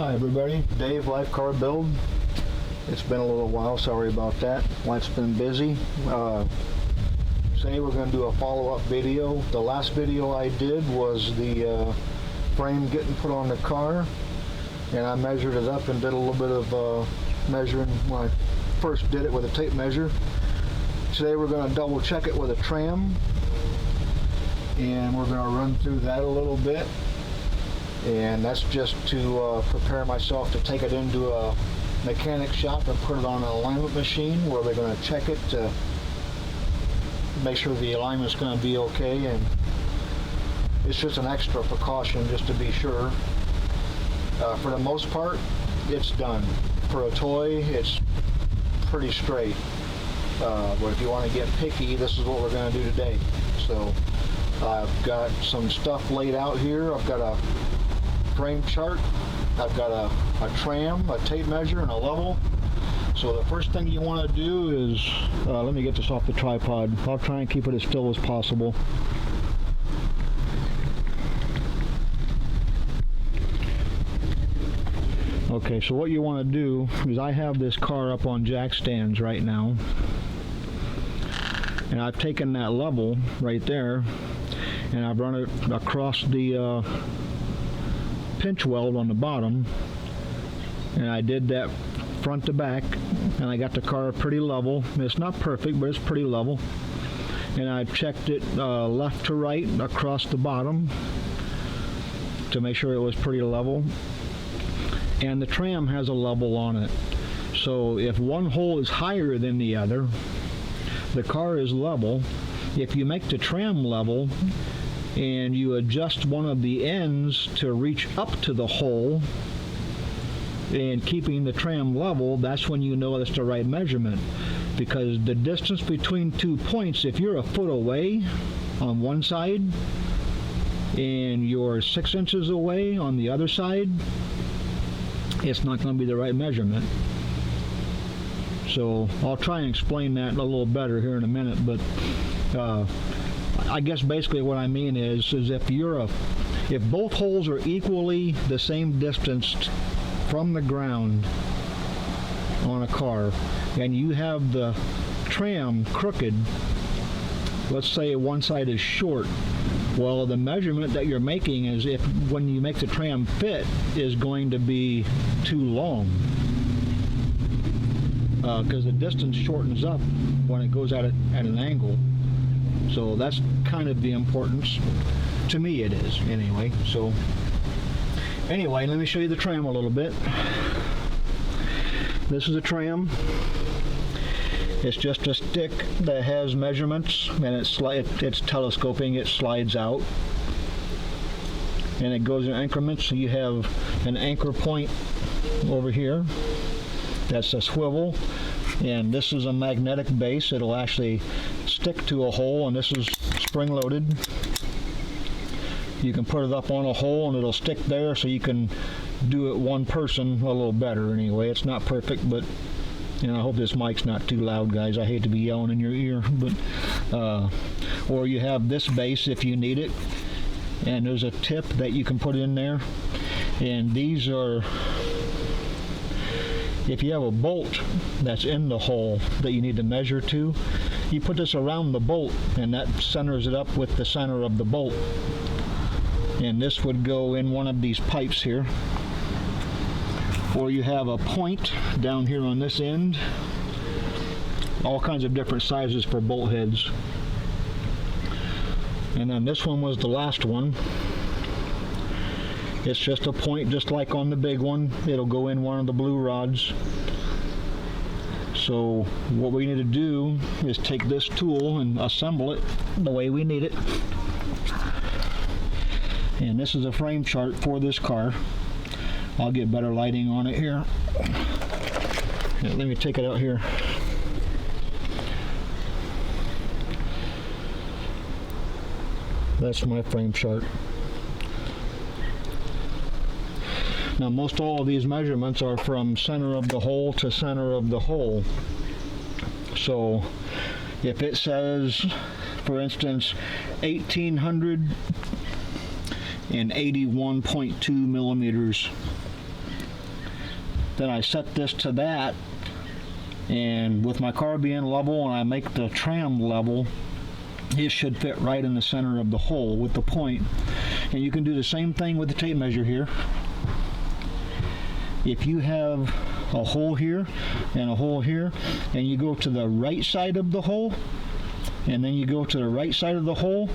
Hi everybody, Dave, Life Car Build. It's been a little while, sorry about that. Life's been busy. Today we're going to do a follow-up video. The last video I did was the frame getting put on the car, and I measured it up and did a little bit of measuring when I first did it with a tape measure. Today we're going to double check it with a tram, and we're going to run through that a little bit. And that's just to prepare myself to take it into a mechanic shop and put it on an alignment machine where they're going to check it to make sure the alignment's going to be okay. And it's just an extra precaution just to be sure. For the most part, it's done. For a toy, it's pretty straight. But if you want to get picky, this is what we're going to do today. So I've got some stuff laid out here. I've got a frame chart, I've got a tram, a tape measure, and a level. So the first thing you want to do is, let me get this off the tripod. I'll try and keep it as still as possible. Okay, so what you want to do is, I have this car up on jack stands right now, and I've taken that level right there and I've run it across the pinch weld on the bottom, and I did that front to back, and I got the car pretty level. It's not perfect, but it's pretty level. And I checked it left to right across the bottom to make sure it was pretty level. And the tram has a level on it, so if one hole is higher than the other, the car is level. If you make the tram level and you adjust one of the ends to reach up to the hole and keeping the tram level, that's when you know that's the right measurement. Because the distance between 2 points, if you're a foot away on one side and you're 6 inches away on the other side, it's not going to be the right measurement. So I'll try and explain that a little better here in a minute, but I guess basically what I mean is if both holes are equally the same distance from the ground on a car, and you have the tram crooked, let's say one side is short, well, the measurement that you're making is, if when you make the tram fit, is going to be too long, because the distance shortens up when it goes at an angle. So that's kind of the importance. To me it is, anyway. So anyway, let me show you the tram a little bit. This is a tram. It's just a stick that has measurements, and it's telescoping. It slides out and it goes in increments. So you have an anchor point over here. That's a swivel, and this is a magnetic base. It'll actually stick to a hole, and this is spring-loaded. You can put it up on a hole and it'll stick there, so you can do it one person a little better. Anyway, it's not perfect, but I hope this mic's not too loud, guys. I hate to be yelling in your ear, but or you have this base if you need it, and there's a tip that you can put in there, and these are, if you have a bolt that's in the hole that you need to measure to, you put this around the bolt, and that centers it up with the center of the bolt. And this would go in one of these pipes here. Or you have a point down here on this end. All kinds of different sizes for bolt heads. And then this one was the last one. It's just a point, just like on the big one. It'll go in one of the blue rods. So what we need to do is take this tool and assemble it the way we need it. And this is a frame chart for this car. I'll get better lighting on it here. Let me take it out here. That's my frame chart. Now, most all of these measurements are from center of the hole to center of the hole. So if it says, for instance, 1881.2 millimeters, then I set this to that, and with my car being level and I make the tram level, it should fit right in the center of the hole with the point. And you can do the same thing with the tape measure here. If you have a hole here and a hole here, and you go to the right side of the hole, and then you go to the right side of the hole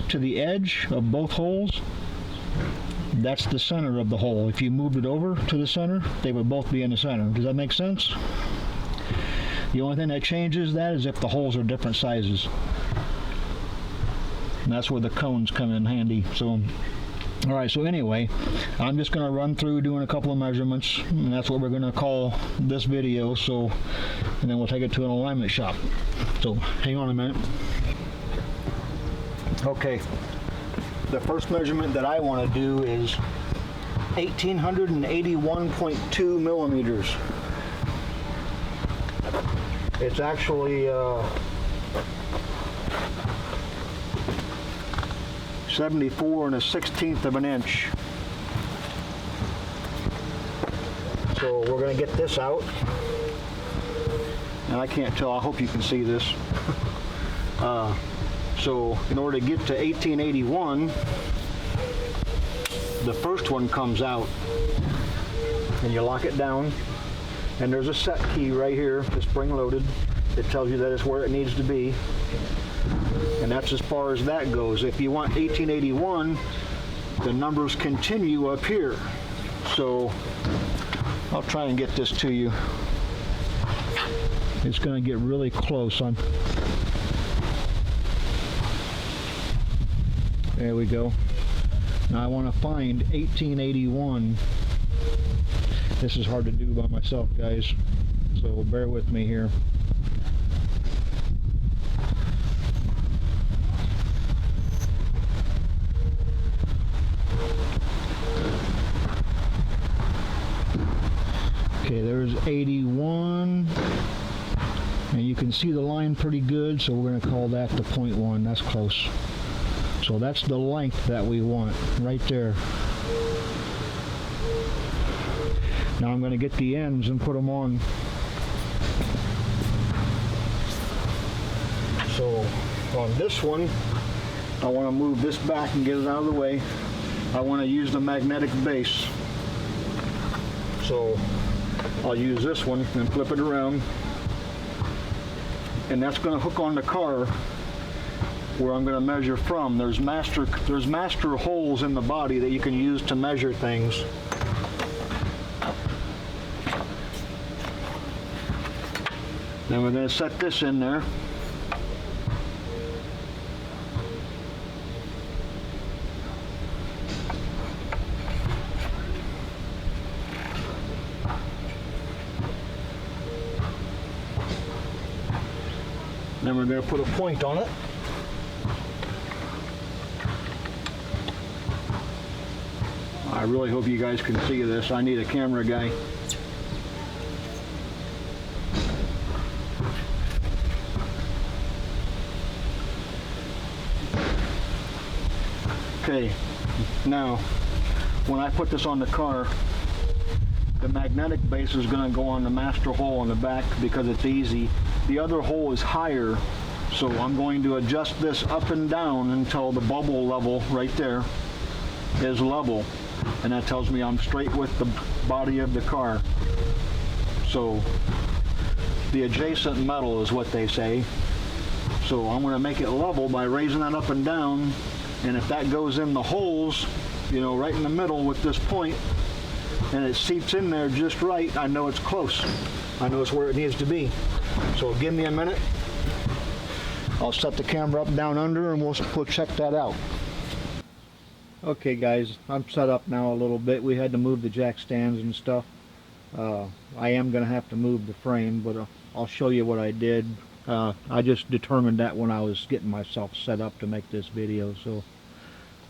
to the edge of both holes, that's the center of the hole. If you moved it over to the center, they would both be in the center. Does that make sense? The only thing that changes that is if the holes are different sizes. And that's where the cones come in handy. So, alright, so anyway, I'm just going to run through doing a couple of measurements, and that's what we're going to call this video. So, and then we'll take it to an alignment shop. So, hang on a minute. Okay, the first measurement that I want to do is 1881.2 millimeters. It's actually 74 1/16 of an inch. So we're going to get this out, and I can't tell, I hope you can see this. So in order to get to 1881, the first one comes out, and you lock it down, and there's a set key right here, the spring loaded. It tells you that it's where it needs to be. And that's as far as that goes. If you want 1881, the numbers continue up here. So I'll try and get this to you. It's going to get really close on. There we go. Now I want to find 1881. This is hard to do by myself, guys, so bear with me here. Okay, there's 81, and you can see the line pretty good, so we're going to call that the 0.1. That's close. So that's the length that we want, right there. Now I'm going to get the ends and put them on. So on this one, I want to move this back and get it out of the way. I want to use the magnetic base. So I'll use this one and flip it around. And that's going to hook on the car where I'm going to measure from. There's master holes in the body that you can use to measure things. Then we're going to set this in there. Then we're going to put a point on it. I really hope you guys can see this. I need a camera guy. Okay, now when I put this on the car, the magnetic base is going to go on the master hole in the back because it's easy. The other hole is higher, so I'm going to adjust this up and down until the bubble level right there is level, and that tells me I'm straight with the body of the car. So the adjacent metal is what they say. So I'm going to make it level by raising that up and down, and if that goes in the holes, you know, right in the middle with this point, and it seats in there just right, I know it's close. I know it's where it needs to be. So give me a minute. I'll set the camera up down under and we'll check that out. Okay guys, I'm set up now a little bit. We had to move the jack stands and stuff. I am going to have to move the frame, but I'll show you what I did. I just determined that when I was getting myself set up to make this video, so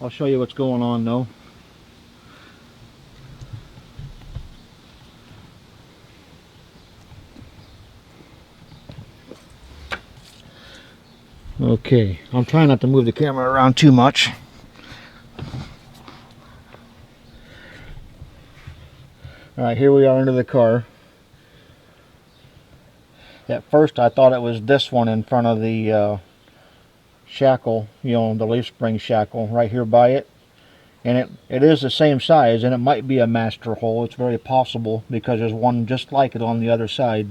I'll show you what's going on though. Okay, I'm trying not to move the camera around too much. Alright, here we are into the car. At first I thought it was this one in front of the shackle, you know, the leaf spring shackle right here by it. And it is the same size, and it might be a master hole. It's very possible because there's one just like it on the other side.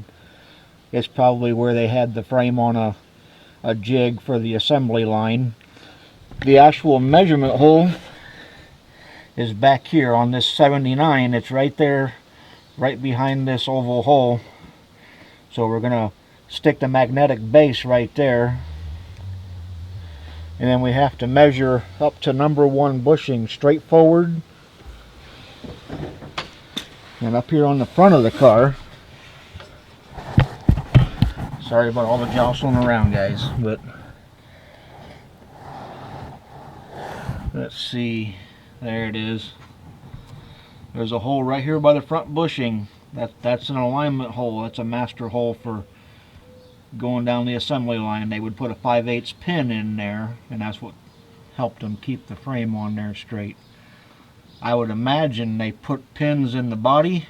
It's probably where they had the frame on a jig for the assembly line. The actual measurement hole is back here on this 79. It's right there, right behind this oval hole. So we're going to stick the magnetic base right there. And then we have to measure up to number 1 bushing straight forward. And up here on the front of the car, sorry about all the jostling around, guys, but let's see, there it is. There's a hole right here by the front bushing. That's an alignment hole. That's a master hole for going down the assembly line. They would put a 5/8 pin in there, and that's what helped them keep the frame on there straight. I would imagine they put pins in the body,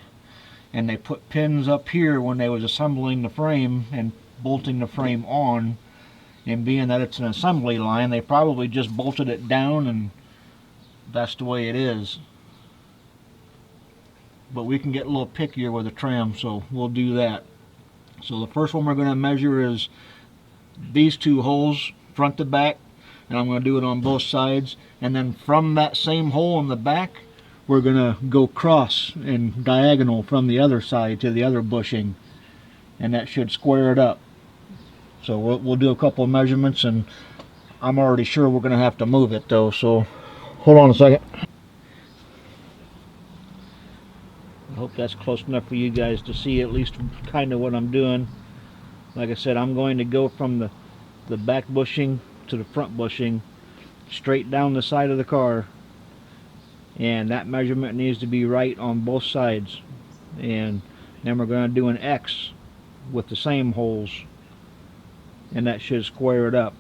and they put pins up here when they was assembling the frame and bolting the frame on. And being that it's an assembly line, they probably just bolted it down, and that's the way it is. But we can get a little pickier with a tram, so we'll do that. So the first one we're going to measure is these 2 holes, front to back, and I'm going to do it on both sides. And then from that same hole in the back, we're going to go cross and diagonal from the other side to the other bushing, and that should square it up. So we'll do a couple of measurements, and I'm already sure we're going to have to move it though, so hold on a second. I hope that's close enough for you guys to see at least kind of what I'm doing. Like I said, I'm going to go from the back bushing to the front bushing straight down the side of the car, and that measurement needs to be right on both sides. And then we're going to do an X with the same holes, and that should square it up.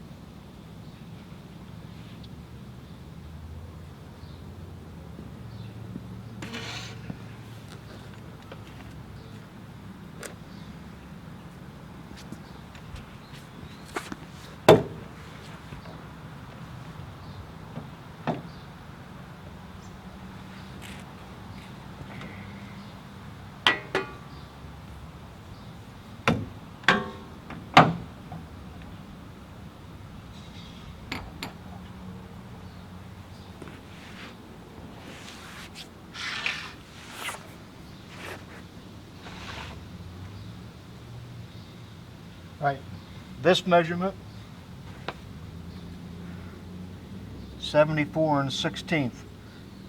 Right, this measurement, 74 1/16,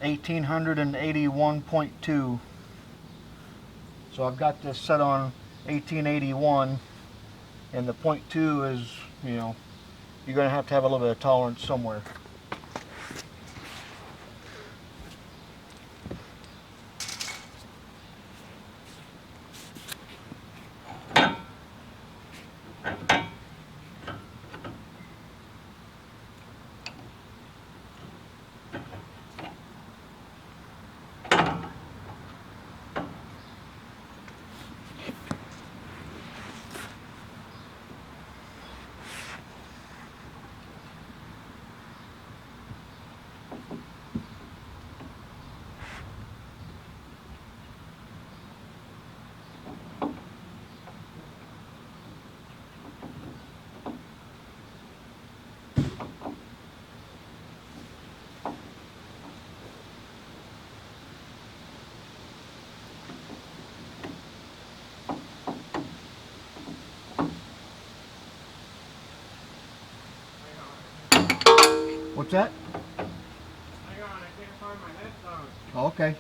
1881.2. So I've got this set on 1881, and the 0.2 is, you know, you're going to have a little bit of tolerance somewhere. What's that? Hang on, I can't find my headphones. Oh, okay.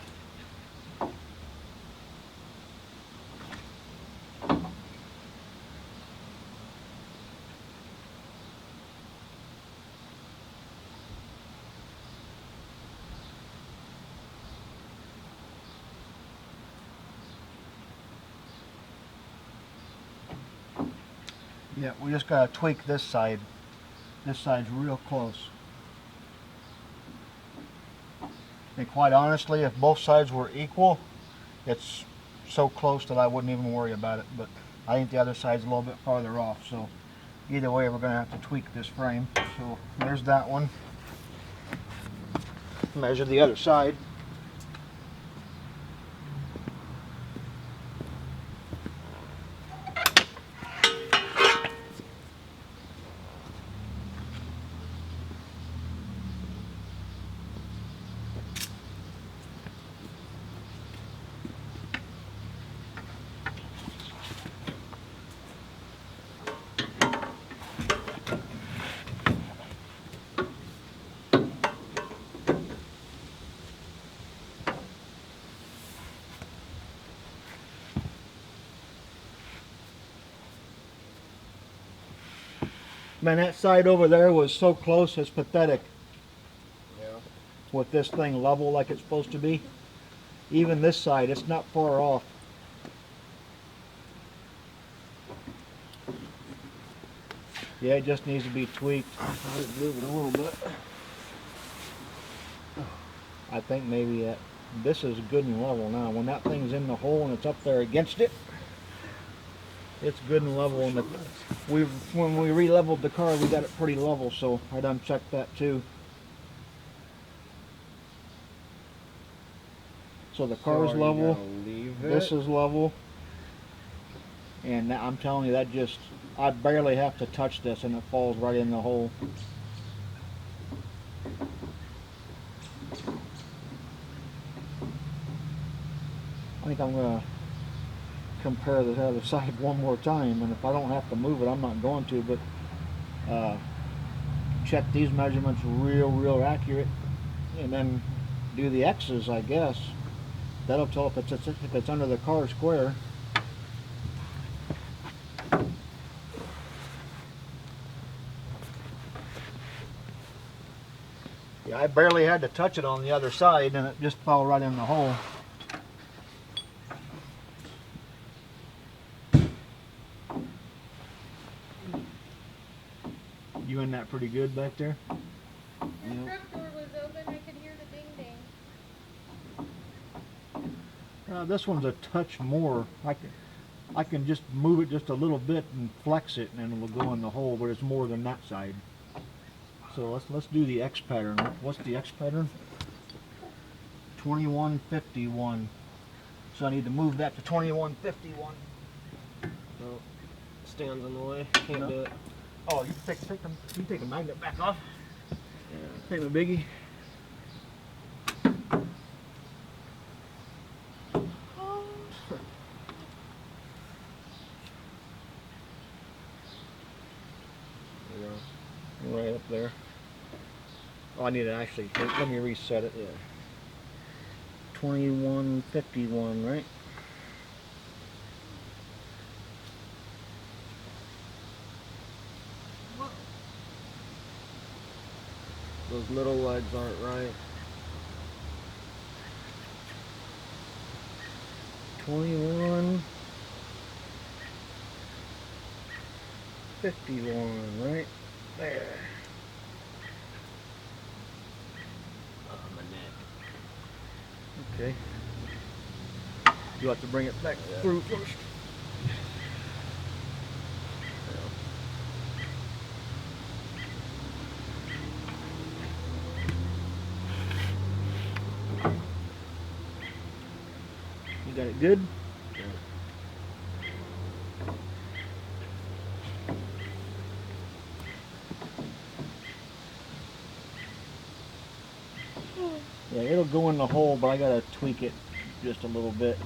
Yeah, we just gotta tweak this side. This side's real close. And quite honestly, if both sides were equal, it's so close that I wouldn't even worry about it, but I think the other side's a little bit farther off, so either way we're going to have to tweak this frame. So there's that one. Measure the other side. Man, that side over there was so close, it's pathetic. Yeah. With this thing level like it's supposed to be. Even this side, it's not far off. Yeah, it just needs to be tweaked. I thought it'd move it a little bit. I think maybe this is good and level now. When that thing's in the hole and it's up there against it, it's good and level. And when we re-leveled the car, we got it pretty level, so I done checked that too. So the car's So are you level, gonna leave this it? is level, and I'm telling you, that just, I barely have to touch this and it falls right in the hole. I think I'm going to compare the other side one more time, and if I don't have to move it, I'm not going to, but check these measurements real accurate, and then do the X's, I guess. That'll tell if it's under the car square. Yeah, I barely had to touch it on the other side, and it just fell right in the hole. You in that pretty good back there? The truck door was open, I could hear the ding ding. This one's a touch more. I can just move it just a little bit and flex it, and it'll go in the hole, but it's more than that side. So let's do the X pattern. What's the X pattern? 2151. So I need to move that to 2151. No, stands in the way. Can't No. do it. Oh, you take the magnet back off. Take the biggie. Right up there. Oh, I need to actually, let me reset it. Yeah. 2151, right? Those middle legs aren't right. 2151, right? There. My neck. Okay. You have to bring it back through first. You got it good? Yeah, it'll go in the hole, but I gotta tweak it just a little bit.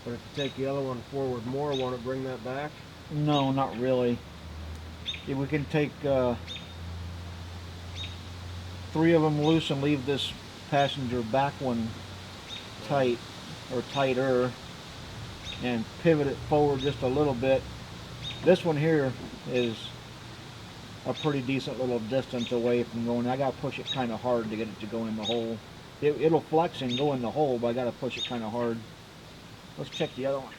But if you take the other one forward more, won't it bring that back? No, not really. Yeah, we can take 3 of them loose and leave this passenger back one tight, or tighter, and pivot it forward just a little bit. This one here is a pretty decent little distance away from going. I gotta push it kind of hard to get it to go in the hole. It'll flex and go in the hole, but I gotta push it kind of hard. Let's check the other one.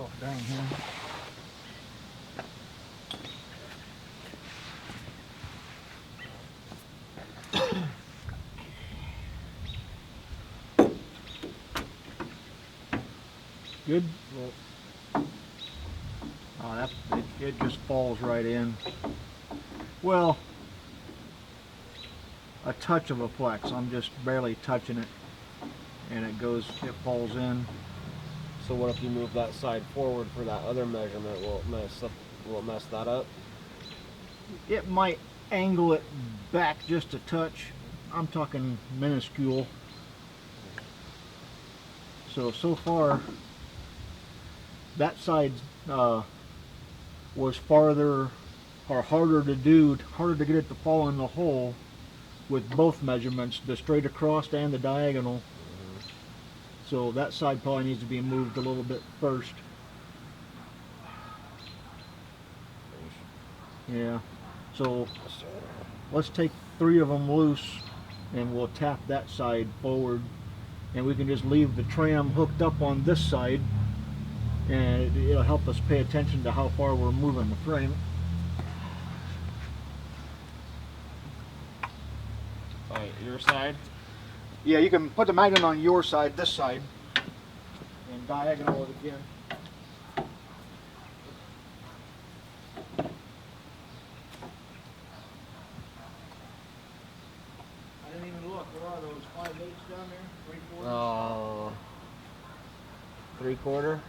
myself down here. Good? Oh, it just falls right in. Well, a touch of a flex. I'm just barely touching it, and it falls in. So what if you move that side forward for that other measurement? Will it mess that up? It might angle it back just a touch. I'm talking minuscule. So far, that side was farther or harder to do, harder to get it to fall in the hole with both measurements, the straight across and the diagonal. So that side probably needs to be moved a little bit first. Yeah. So let's take 3 of them loose and we'll tap that side forward, and we can just leave the tram hooked up on this side, and it'll help us pay attention to how far we're moving the frame. Alright, your side? Yeah, you can put the magnet on your side, this side, and diagonal it again. I didn't even look. What are those 5/8 down there? 3/4? 3/4?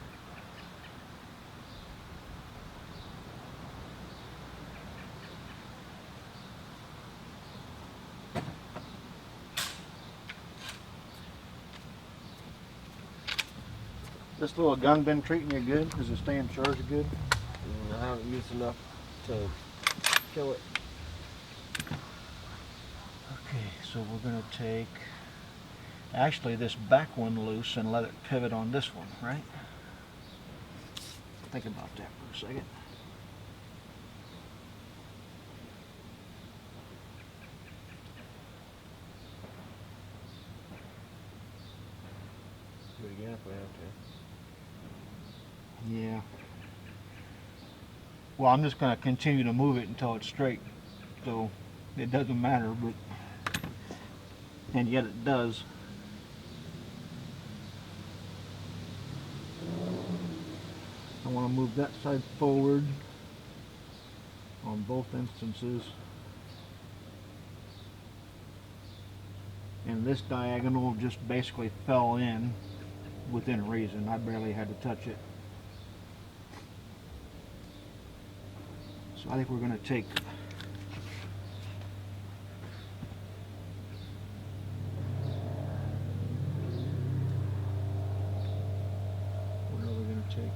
This little gun been treating you good? Does it stay in charge good? I haven't used enough to kill it. Okay, so we're going to take actually this back one loose and let it pivot on this one, right? Think about that for a second. Do it again if we have to. Yeah. Well, I'm just going to continue to move it until it's straight, so it doesn't matter, but and yet it does. I want to move that side forward on both instances, and this diagonal just basically fell in within reason. I barely had to touch it. So I think we're going to take what are we going to take?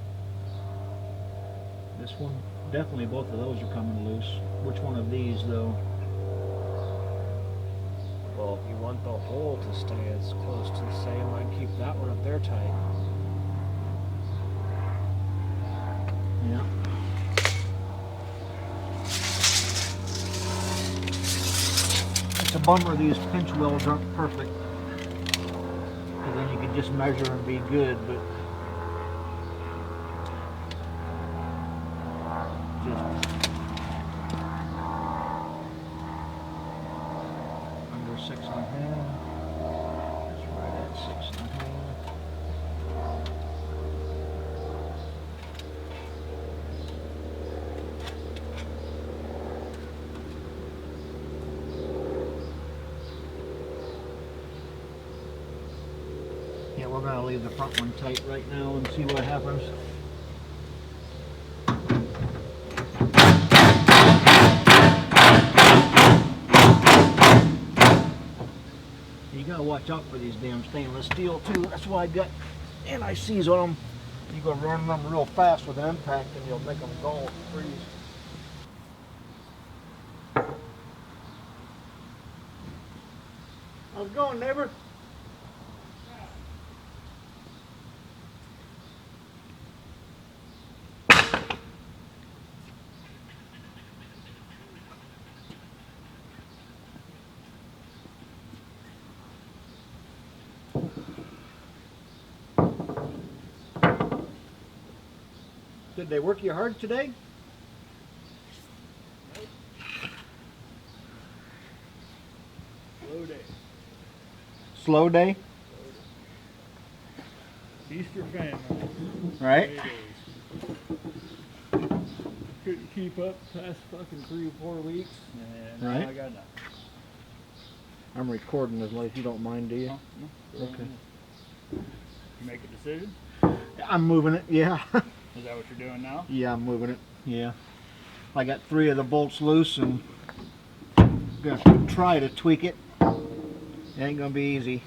This one? Definitely both of those are coming loose. Which one of these though? Well, if you want the hole to stay as close to the same, I'd keep that one up there tight. Yeah. It's a bummer these pinch welds aren't perfect, because then you can just measure and be good, but just under 6.5. That's right at 6.5. Yeah, we're going to leave the front one tight right now and see what happens. You got to watch out for these damn stainless steel too. That's why I got NICs on them. You go run them real fast with an impact and you'll make them dull and freeze. How's it going, neighbor? Did they work you hard today? Slow day. Slow day? Feast your family. Right? 3 days. Couldn't keep up past fucking 3 or 4 weeks, and now Right. I got nothing. I'm recording this, if you don't mind, do you? No, no. Okay. You make a decision? I'm moving it, yeah. Is that what you're doing now? Yeah, I'm moving it, yeah. I got 3 of the bolts loose and gonna try to tweak it. It ain't gonna be easy.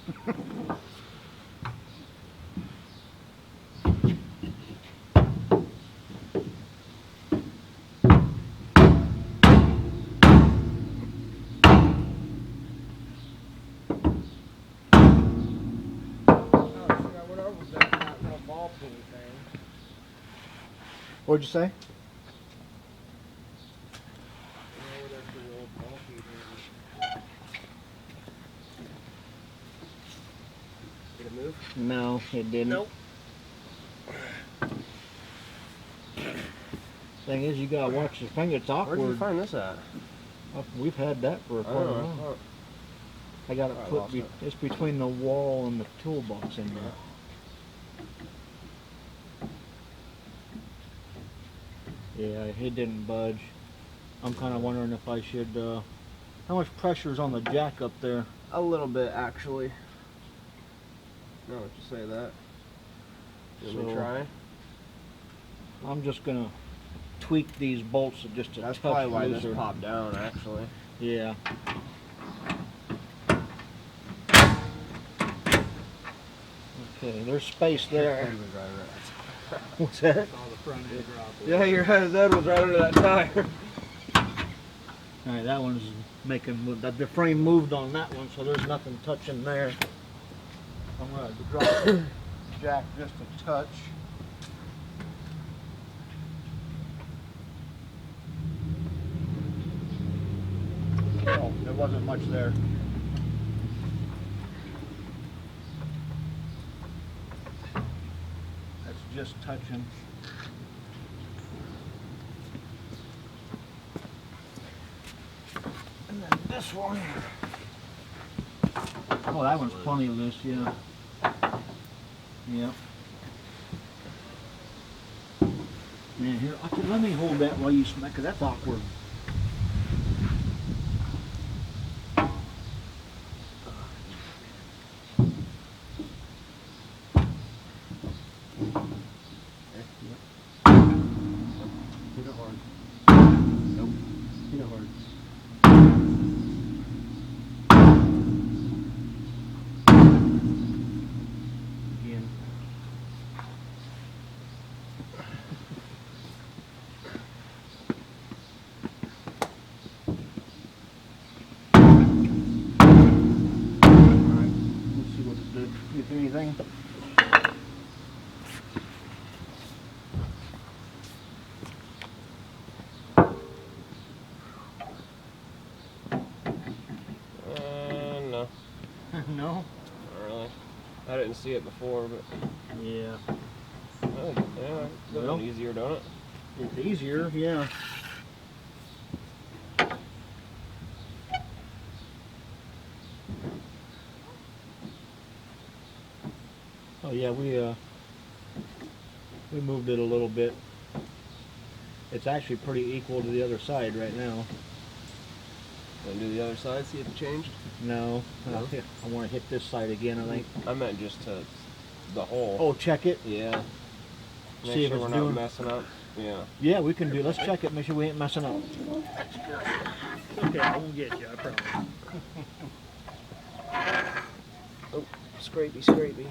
What'd you say? Did it move? No, it didn't. Nope. Thing is, you gotta watch the thing. It's Where did you awkward. find this at? We've had that for I quite a don't while. know. I got it I put. lost it. It's between the wall and the toolbox in there. Yeah, it didn't budge. I'm kind of wondering if I should. How much pressure's on the jack up there? A little bit, actually. No, would you say that? Let me So- try. I'm just gonna tweak these bolts just a That's touch probably why looser. this popped down, actually. Yeah. Okay, there's space there. What's that? Saw the front end drop. Yeah, your head was right under that tire. All right, that one's making the frame moved on that one, so there's nothing touching there. I'm gonna drop the jack just a touch. Oh, there wasn't much there. That's just touching. And then this one. Oh, that one's plenty loose, yeah. Yep. Man, here, let me hold that while you smack, because that's awkward. Hit it hard. Nope. Hit it hard. Again. Alright, let's see what it did. If anything. No. No? Not really. I didn't see it before, but Yeah. oh, yeah, it's a little easier, don't it? It's easier, yeah. Oh yeah, we moved it a little bit. It's actually pretty equal to the other side right now. Want to do the other side, see if it changed? No, No? I want to hit this side again, I think. I meant just to the hole. Oh, check it. Yeah. Make See if sure it's we're doing- not messing up. Yeah. Yeah, we can do. Let's check it. Make sure we ain't messing up. Okay, I won't get you, I promise. Oh, scrapey, scrapey.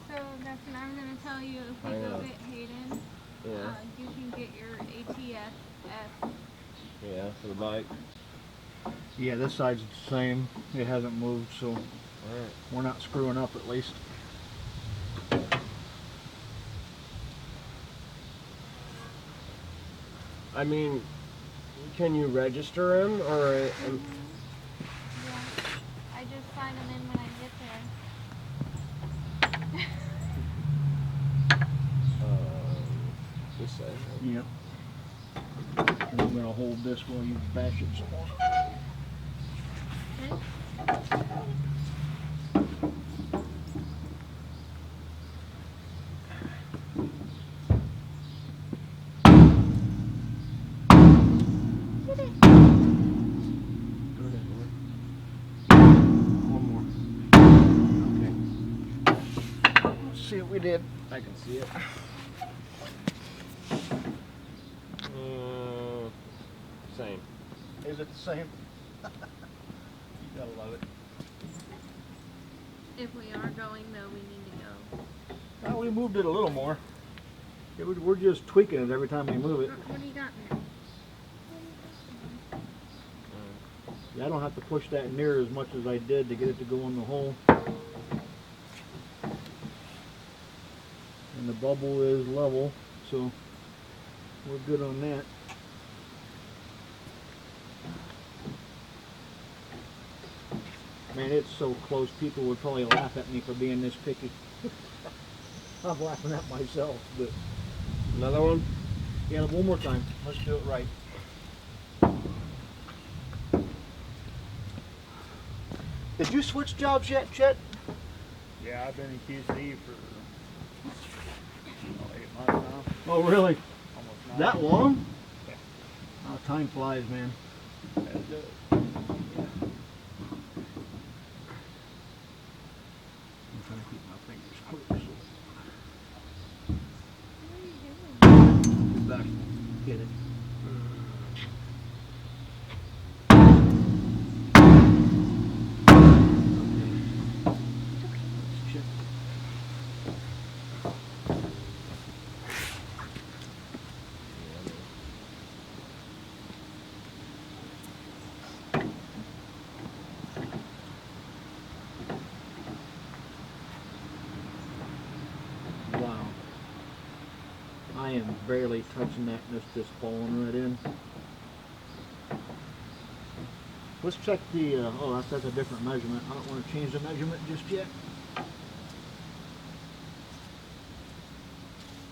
So that's what I'm gonna tell you. If we I go know. get Hayden, Yeah. you can get your ATF. Yeah, for the bike. Yeah, this side's the same. It hasn't moved, so Alright. we're not screwing up at least. I mean, can you register him or? Yeah. I just sign them in when I get there. This side. Yep. And I'm gonna hold this while you bash it some more. See what we did. I can see it. Same. Is it the same? You gotta love it. If we are going though, we need to go. Well, we moved it a little more. We're just tweaking it every time we move it. What do you got now? Yeah, I don't have to push that near as much as I did to get it to go in the hole. And the bubble is level, so we're good on that. Man, it's so close, people would probably laugh at me for being this picky. I'm laughing at myself, but Another one? yeah, one more time. Let's do it right. Did you switch jobs yet, Chet? Yeah, I've been in QC for 8 months now. Oh, really? Almost 9. That long? Yeah. Oh, time flies, man. That's it. I'm trying to keep my fingers close. What are you doing? Back. Get it. Wow. I am barely touching that and it's just falling right in. Let's check the, oh, that's a different measurement. I don't want to change the measurement just yet.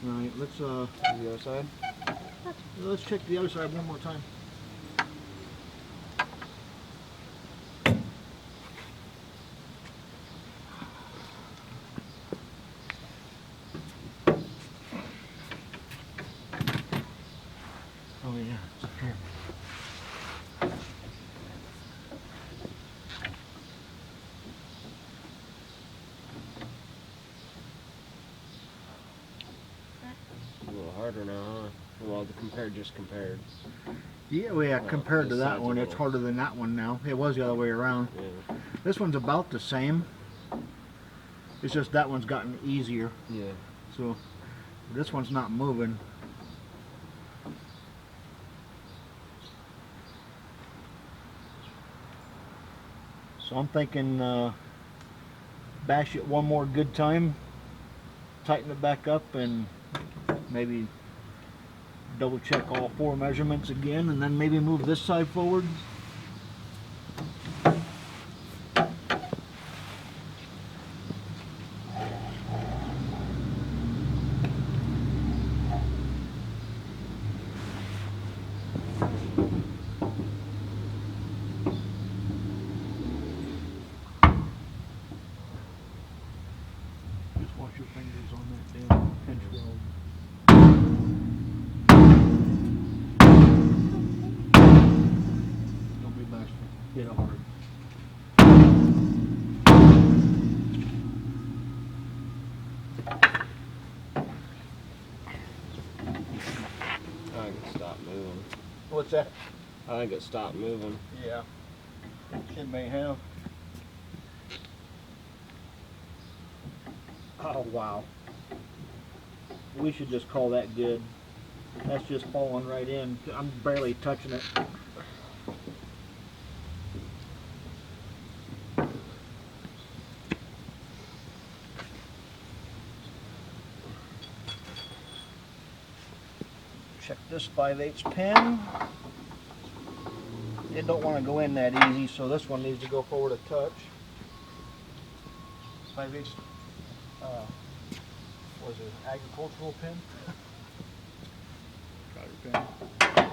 Alright, let's The other side? let's check the other side one more time. Oh yeah, it's up here. A little harder now, huh? Well, the compared just compared. Yeah, well, yeah, compared to this that side's one, a it's little- harder than that one now. It was the other way around. Yeah. This one's about the same. It's just that one's gotten easier. Yeah. So this one's not moving. So I'm thinking bash it one more good time, tighten it back up, and maybe double check all 4 measurements again, and then maybe move this side forward. Just watch your fingers on that damn pinch weld. Don't be bashful. Hit it hard. I think it stopped moving. What's that? I think it stopped moving. Yeah. It may have. Oh, wow. We should just call that good. That's just falling right in. I'm barely touching it. Check this 5/8 pin. It don't want to go in that easy, so this one needs to go forward a touch. 5/8, was it agricultural pin? Cotter pin.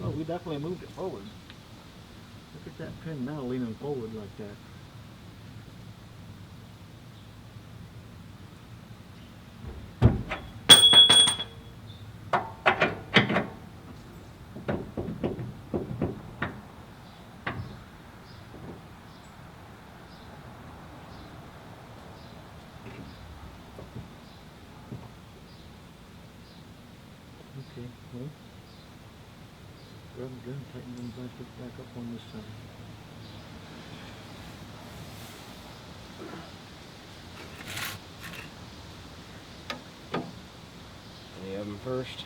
Well, we definitely moved it forward. Look at that pin now leaning forward like that. Okay, well, grab the gun, tighten them back up on this side. Any of them first?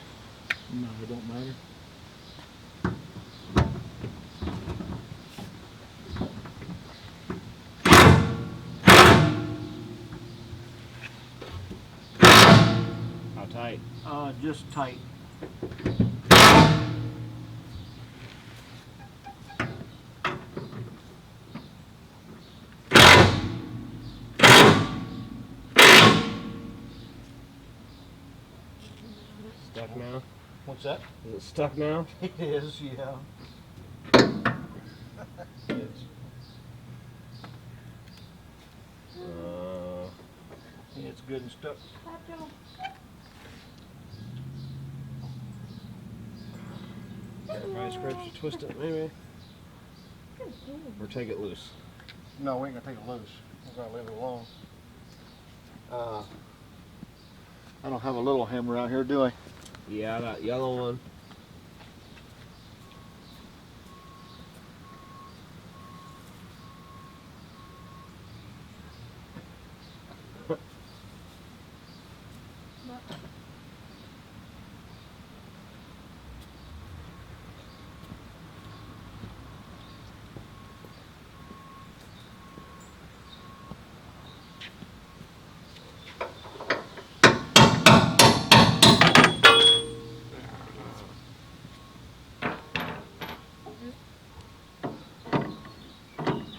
No, it don't matter. How tight? Just tight. Stuck now? What's that? Is it stuck now? It is, yeah. It is. Yeah, it's good and stuck. Vice grips to twist it maybe? Or take it loose? No, we ain't gonna take it loose. We're gonna leave it alone. I don't have a little hammer out here, do I? Yeah, that yellow one.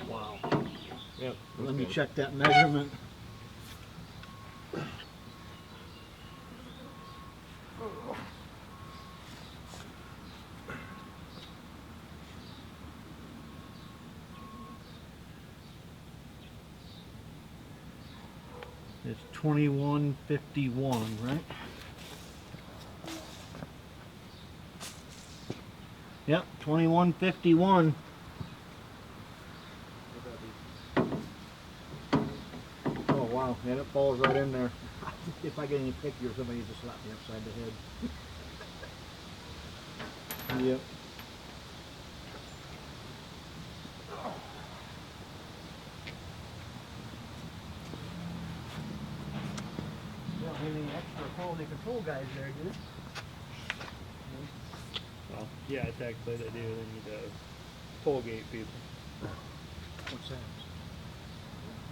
Wow. Yep. Let me check that measurement. It's 2151, right? Yep, 2151. Oh wow, and it falls right in there. If I get any pictures, somebody just slap me upside the head. Yep. Don't have any extra quality control guys there, do they? Well, yeah, technically they do. They need to pull gate people. What's that?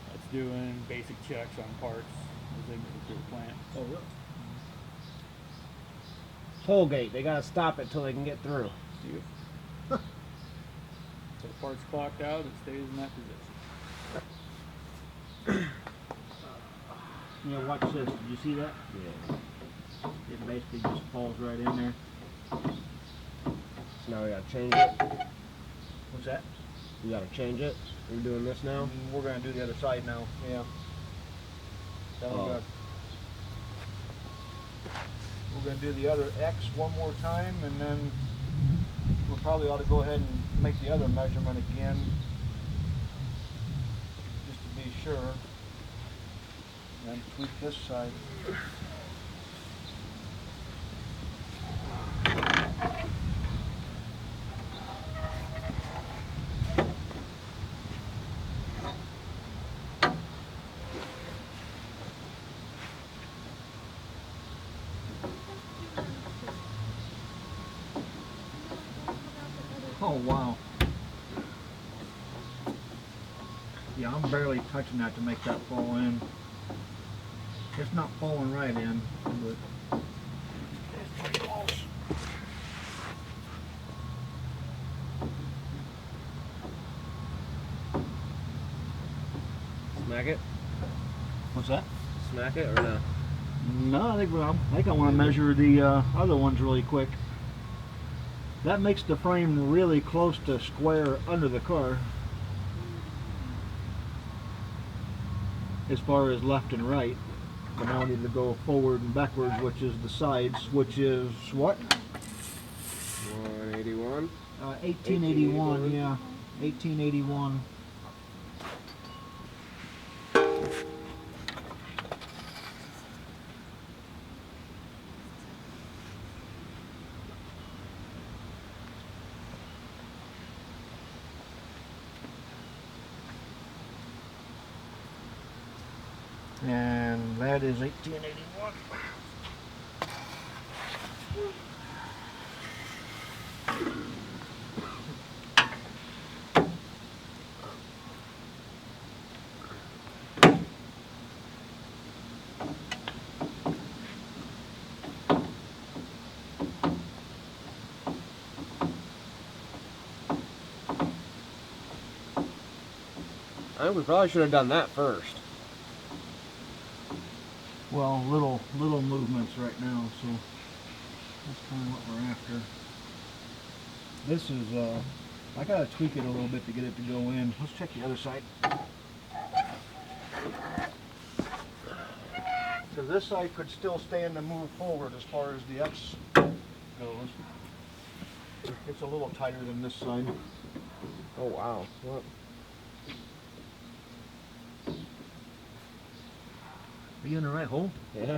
That's doing basic checks on parts as they move through the plant. Oh, really? Toll gate. They gotta stop it till they can get through. So the part's clocked out, it stays in that position. Yeah, watch this. Did you see that? Yeah. It basically just falls right in there. So now we gotta change it. What's that? We gotta change it. We're doing this now. We're gonna do the other side now. Yeah. Then Oh. we're gonna do the other X one more time, and then we'll probably ought to go ahead and make the other measurement again, just to be sure. And tweak this side. Oh wow. Yeah, I'm barely touching that to make that fall in. It's not falling right in, but it's pretty close. Smack it? What's that? Smack it or no? No, I think I want to measure the other ones really quick. That makes the frame really close to square under the car, as far as left and right. But now we need to go forward and backwards, which is the sides, which is what? 181. 1881, yeah, 1881. And that is 1881. I think we probably should have done that first. Well, little movements right now, so that's kind of what we're after. This is, I gotta tweak it a little bit to get it to go in. Let's check the other side. So this side could still stand and move forward as far as the X goes. It's a little tighter than this side. Oh wow. What? Are you in the right hole? Yeah.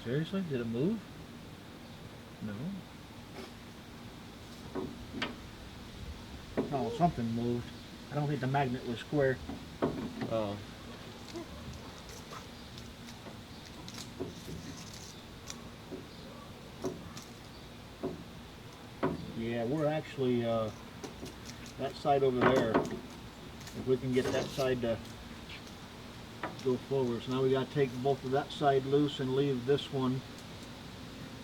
Seriously? Did it move? No. Oh, something moved. I don't think the magnet was square. Oh. Yeah, we're actually, that side over there, if we can get that side to go forward. So now we got to take both of that side loose and leave this one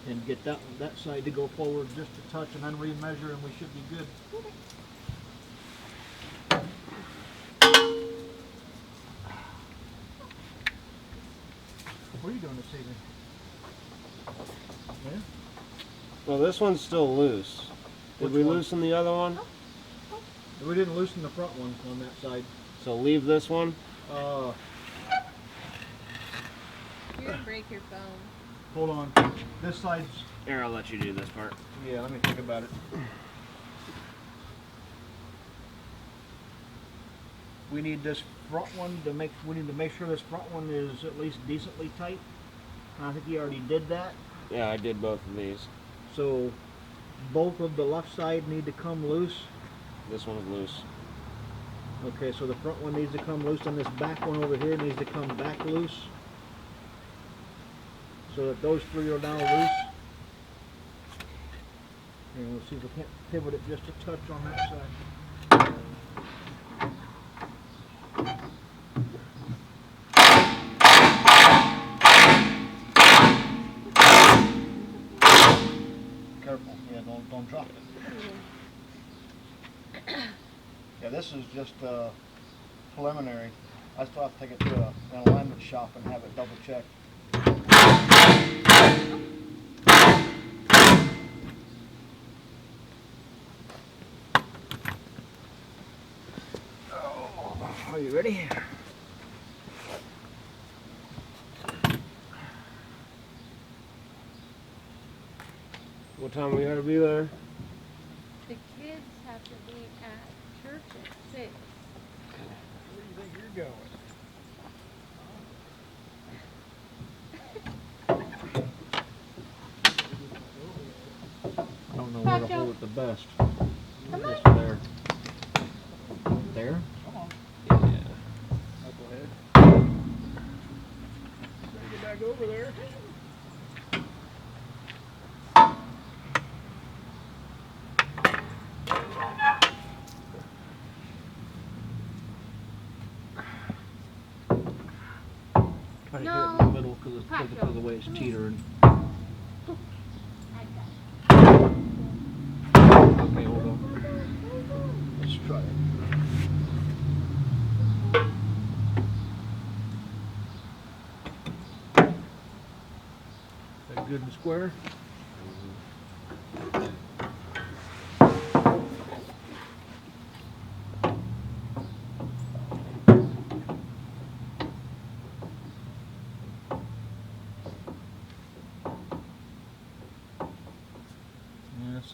and get that side to go forward just a touch and then remeasure and we should be good. What are you doing this evening? Yeah? Well, this one's still loose. Did Which we one? loosen the other one? We didn't loosen the front one on that side. So leave this one. You're gonna break your phone. Hold on. This side's, Here, I'll let you do this part. yeah, let me think about it. We need this front one to we need to make sure this front one is at least decently tight. I think you already did that. Yeah, I did both of these. So both of the left side need to come loose. This one's loose. Okay, so the front one needs to come loose and this back one over here needs to come back loose. So that those three are now loose. And we'll see if we can't pivot it just a touch on that side. Careful, yeah, don't drop it. Yeah, this is just preliminary. I still have to take it to an alignment shop and have it double checked. Oh, are you ready? What time we gotta be there? The kids have to be at church at 6. Where do you think you're going? I don't know where to hold it the best. Come Just on. there. There? Come on, Yeah. I'll go ahead. Better get back over there. Try to No. get it in the middle because of the way it's teetering. Okay, hold on. Let's try it. good and square.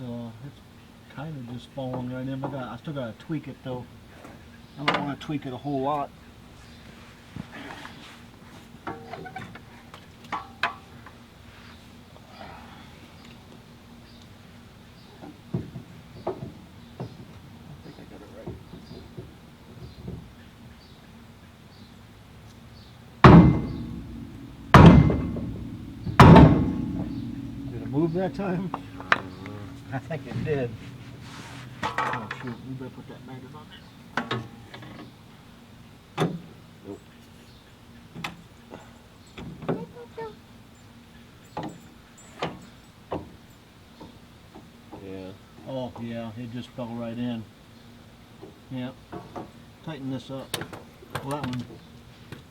Yeah, it's kind of just falling right in. But I still gotta tweak it though. I don't want to tweak it a whole lot. Move that time? I think it did. Oh shoot, we better put that magnet on there. Nope. Yeah. Oh yeah, it just fell right in. Yep. Tighten this up. Well, that one,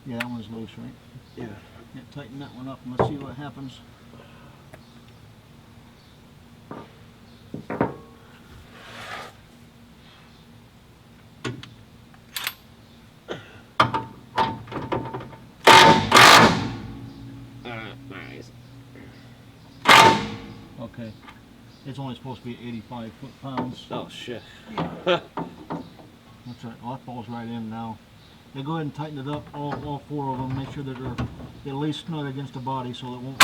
yeah, that one's loose, right? Yeah. Yeah, tighten that one up and let's see what happens. Nice. Okay. It's only supposed to be 85 foot-pounds. Oh shit. That's right. Oh, that falls right in now. Now go ahead and tighten it up, all four of them. Make sure that they're at least snug against the body so it won't.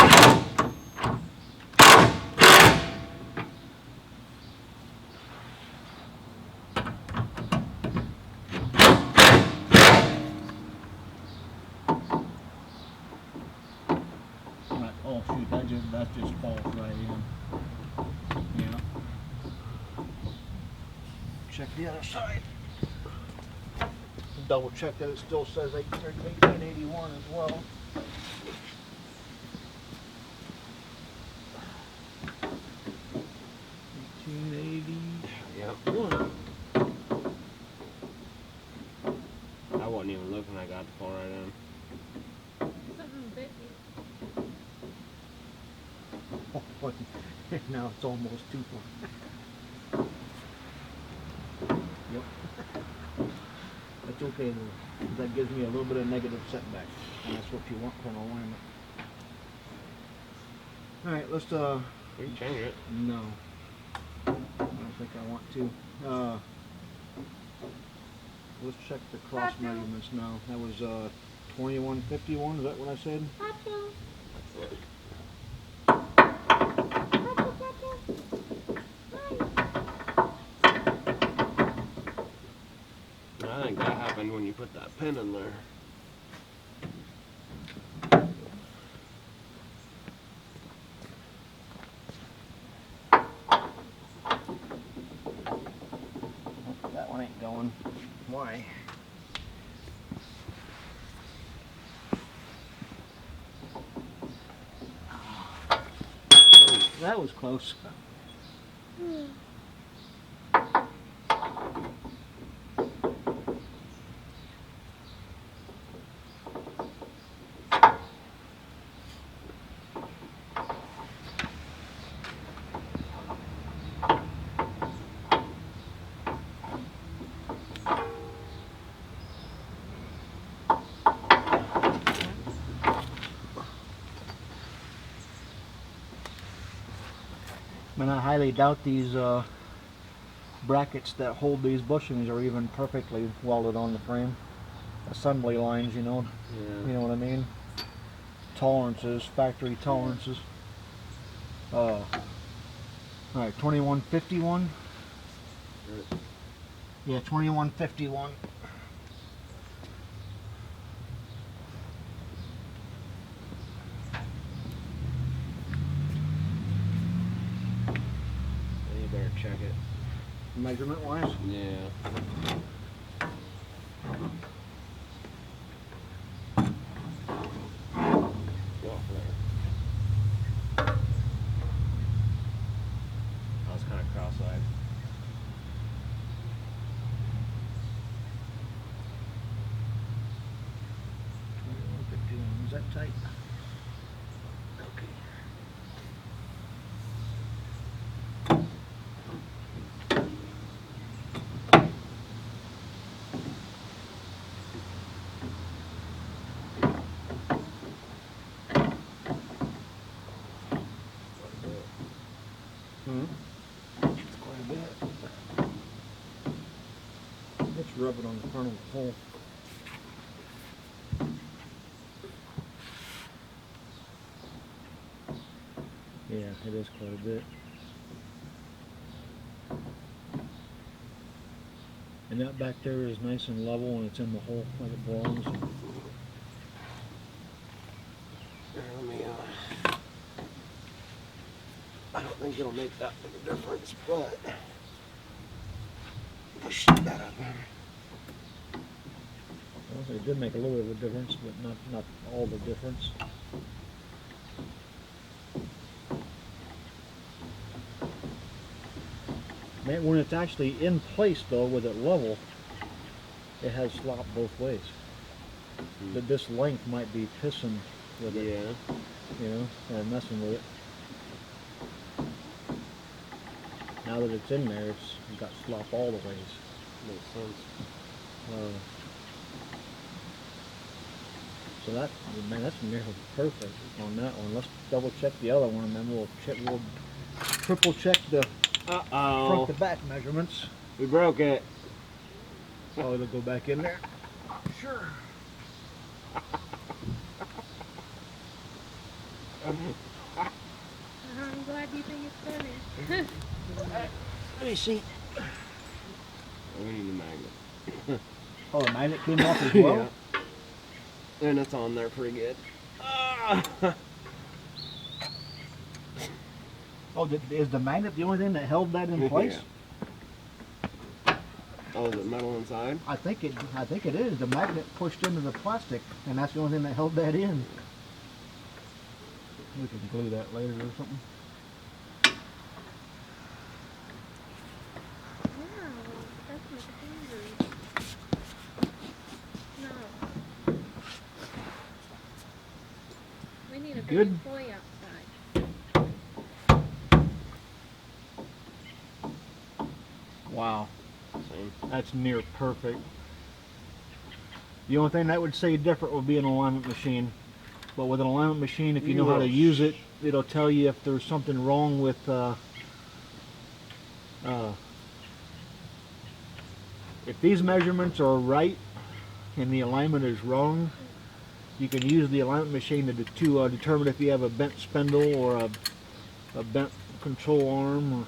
Right. Oh shoot, that just falls right in. Yeah. Check the other side. Double check that it still says 1881 as well. Yep. I wasn't even looking. I got the fall right in. Something bit you. Oh, now it's almost 2 foot. Yep. That's okay though. That gives me a little bit of negative setback. And that's what you want from alignment. Alright, let's We can change it. no. I don't think I want to. Let's check the cross measurements now. That was 2151, is that what I said? Pacho. That's it. Pacho, Pacho. Hi. I think that happened when you put that pin in there. That one ain't going. Why? Oh, that was close. And I highly doubt these brackets that hold these bushings are even perfectly welded on the frame. Assembly lines, you know. Yeah. You know what I mean? Tolerances, factory tolerances. Alright, 2151. Yeah, 2151. You better check it. Measurement wise? Yeah. Go off there. I was kind of cross-eyed. Is that tight? Okay. rub it on the front of the hole. Yeah, it is quite a bit. And that back there is nice and level and it's in the hole like it belongs. Here, let me, I don't think it'll make that big a difference, but push that up. Well, it did make a little bit of a difference, but not all the difference. Man, when it's actually in place though, with it level, it has slop both ways. But this length might be pissing with it, Yeah. you know, or messing with it. Now that it's in there, it's got slop all the ways. Makes sense. So that, man, that's nearly perfect on that one. Let's double check the other one, and then we'll triple check the front to back measurements. We broke it. Oh, it'll go back in there. Sure. I'm glad you think it's better. Let me see. We need a magnet. Oh, the magnet came off as well? Yeah. And it's on there pretty good. Oh, is the magnet the only thing that held that in place? Yeah. Oh, is it metal inside? I think it is. The magnet pushed into the plastic, and that's the only thing that held that in. We can glue that later or something. Wow, that's much easier. No. We need a big Good. employee outside. Wow, Same. that's near perfect. The only thing that would say different would be an alignment machine. But with an alignment machine, if you know how to use it, it'll tell you if there's something wrong with if these measurements are right and the alignment is wrong, you can use the alignment machine to determine if you have a bent spindle or a bent control arm. Or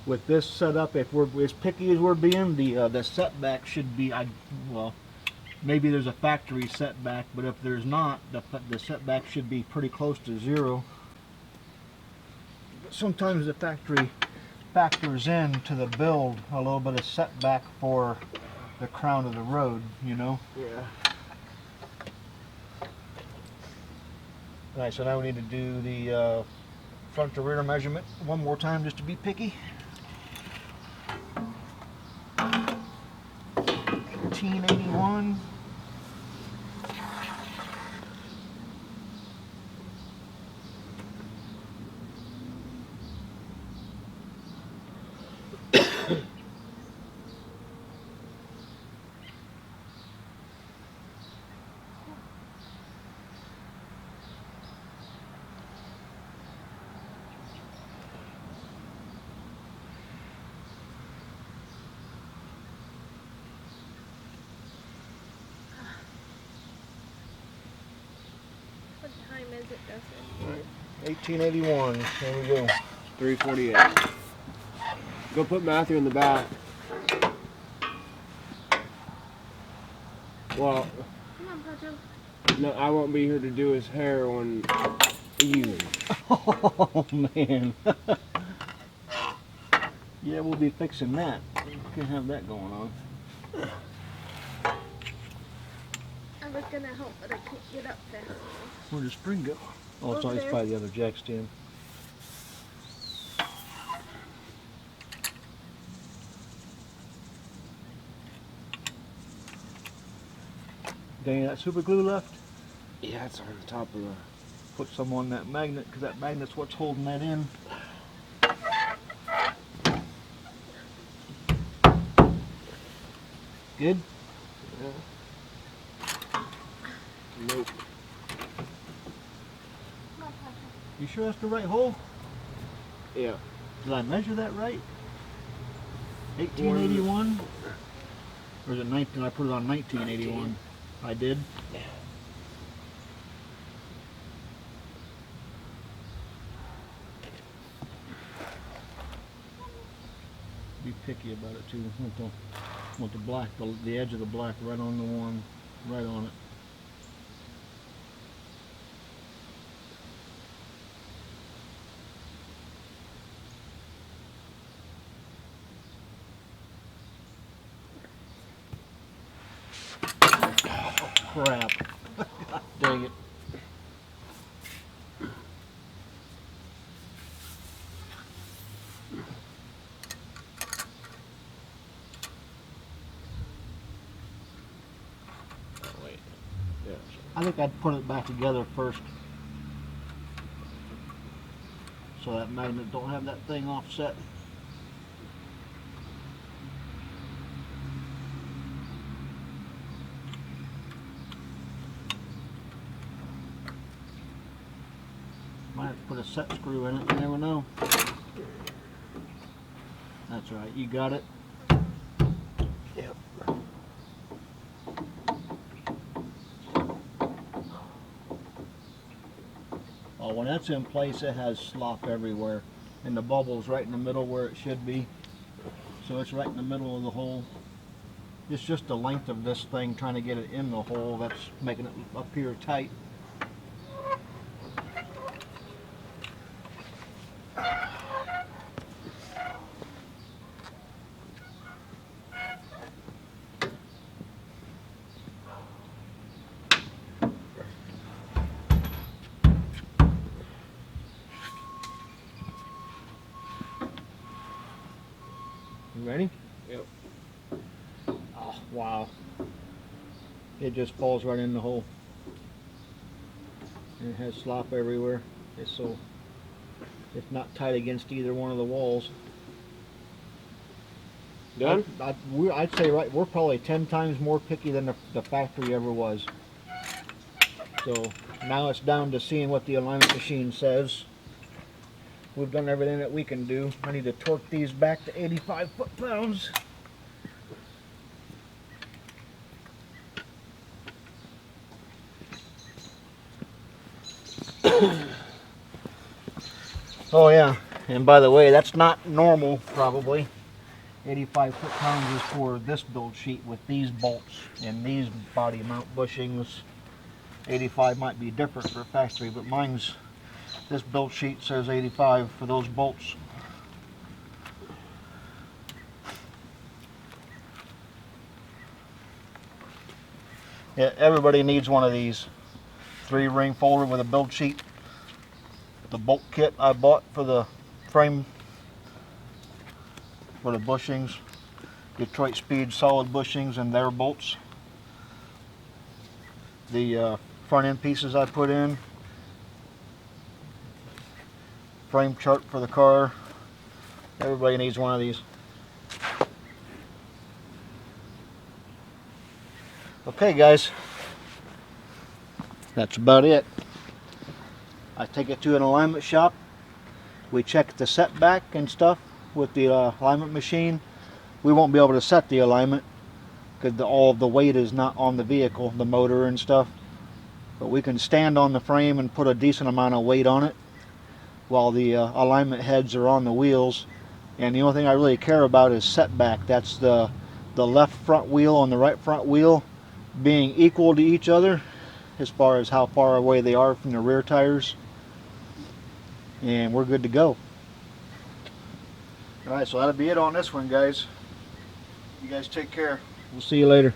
with this setup, if we're as picky as we're being, the setback should be, well, maybe there's a factory setback, but if there's not, the setback should be pretty close to zero. But sometimes the factory factors in to the build a little bit of setback for the crown of the road, you know. Yeah. Alright, so now we need to do the front to rear measurement one more time just to be picky. 1881. What time is it, Justin? 1881. There we go. 348. Go put Matthew in the back. Well, Come on, Pacho. no, I won't be here to do his hair when you. Oh man. Yeah, we'll be fixing that. Can't have that going on. I was gonna help, but I can't get up fast enough. Where'd the spring go? Oh, it's Over always there. by the other jack stand. Any of that super glue left? Yeah, it's on the top of the. Put some on that magnet, because that magnet's what's holding that in. Good? Nope. Come on, Pacho. You sure that's the right hole? Yeah. Did I measure that right? 1881? Or is it 19? I put it on 1981. I did? Yeah. Be picky about it too. Want the black, the edge of the black right on the one, right on it. Oh, crap. God dang it. Oh, wait. Yeah. I think I'd put it back together first. So that magnet don't have that thing offset. Might have to put a set screw in it, you never know. That's right, you got it. Yep. Oh, when that's in place, it has slop everywhere. And the bubble's right in the middle where it should be. So it's right in the middle of the hole. It's just the length of this thing trying to get it in the hole that's making it appear tight. You ready? Yep. Oh, wow. It just falls right in the hole. And it has slop everywhere. It's not tight against either one of the walls. Done? I'd say we're probably 10 times more picky than the factory ever was. So now it's down to seeing what the alignment machine says. We've done everything that we can do. I need to torque these back to 85 foot-pounds. Oh yeah, and by the way, that's not normal probably. 85 foot-pounds is for this build sheet with these bolts and these body mount bushings. 85 might be different for factory, but this build sheet says 85 for those bolts. Yeah, everybody needs one of these. 3-ring folder with a build sheet. The bolt kit I bought for the frame for the bushings. Detroit Speed solid bushings and their bolts. The front end pieces I put in. Frame chart for the car. Everybody needs one of these. Okay guys, that's about it. I take it to an alignment shop. We check the setback and stuff with the alignment machine. We won't be able to set the alignment because all of the weight is not on the vehicle, the motor and stuff. But we can stand on the frame and put a decent amount of weight on it while the alignment heads are on the wheels. And the only thing I really care about is setback. That's the left front wheel and the right front wheel being equal to each other as far as how far away they are from the rear tires. And we're good to go. Alright, so that'll be it on this one, guys. You guys take care. We'll see you later.